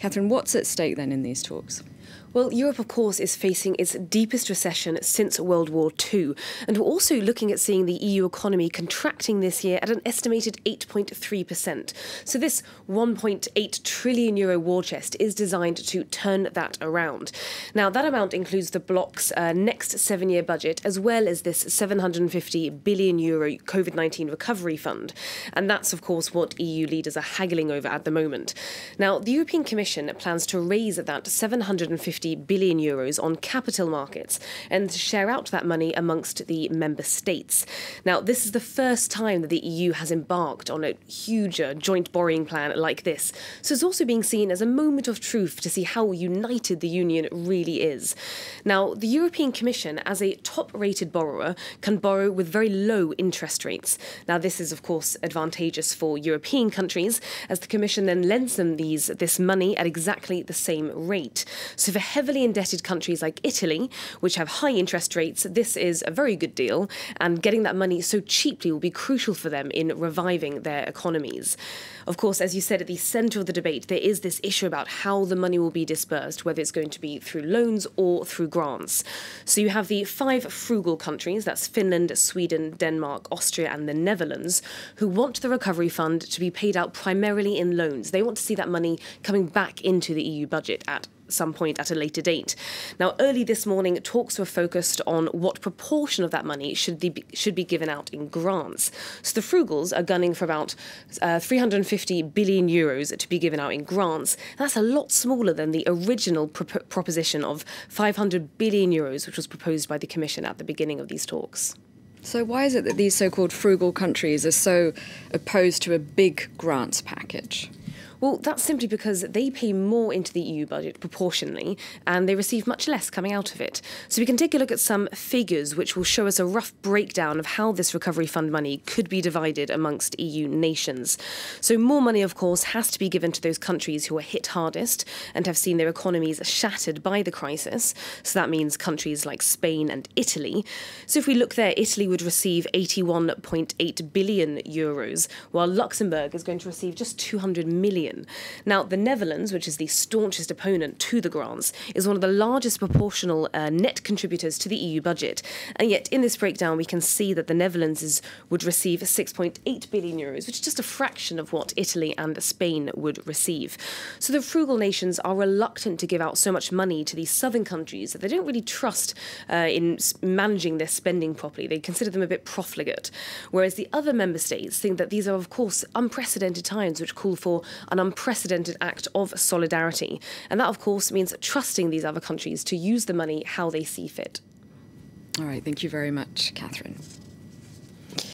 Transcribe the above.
Catherine, what's at stake then in these talks? Well, Europe, of course, is facing its deepest recession since World War II. And we're also looking at seeing the EU economy contracting this year at an estimated 8.3%. So this €1.8 trillion war chest is designed to turn that around. Now, that amount includes the bloc's next 7-year budget, as well as this €750 billion COVID-19 recovery fund. And that's, of course, what EU leaders are haggling over at the moment. Now, the European Commission plans to raise that €750 billion on capital markets and share out that money amongst the member states. Now, this is the first time that the EU has embarked on a huge joint borrowing plan like this. So it's also being seen as a moment of truth to see how united the Union really is. Now, the European Commission, as a top-rated borrower, can borrow with very low interest rates. Now, this is, of course, advantageous for European countries, as the Commission then lends them this money at exactly the same rate. So for heavily indebted countries like Italy, which have high interest rates, this is a very good deal, and getting that money so cheaply will be crucial for them in reviving their economies. Of course, as you said, at the centre of the debate, there is this issue about how the money will be dispersed, whether it's going to be through loans or through grants. So you have the 5 frugal countries, that's Finland, Sweden, Denmark, Austria and the Netherlands, who want the recovery fund to be paid out primarily in loans. They want to see that money coming back into the EU budget at some point at a later date. Now, early this morning, talks were focused on what proportion of that money should be given out in grants. So the frugals are gunning for about €350 billion to be given out in grants. That's a lot smaller than the original proposition of €500 billion, which was proposed by the Commission at the beginning of these talks. So why is it that these so-called frugal countries are so opposed to a big grants package? Well, that's simply because they pay more into the EU budget proportionally, and they receive much less coming out of it. So we can take a look at some figures which will show us a rough breakdown of how this recovery fund money could be divided amongst EU nations. So more money, of course, has to be given to those countries who are hit hardest and have seen their economies shattered by the crisis. So that means countries like Spain and Italy. So if we look there, Italy would receive €81.8 billion, while Luxembourg is going to receive just €200 million. Now, the Netherlands, which is the staunchest opponent to the grants, is one of the largest proportional net contributors to the EU budget. And yet, in this breakdown, we can see that the Netherlands would receive €6.8 billion, which is just a fraction of what Italy and Spain would receive. So the frugal nations are reluctant to give out so much money to these southern countries that they don't really trust in managing their spending properly. They consider them a bit profligate. Whereas the other member states think that these are, of course, unprecedented times which call for an unprecedented act of solidarity. And that, of course, means trusting these other countries to use the money how they see fit. All right, thank you very much, Catherine.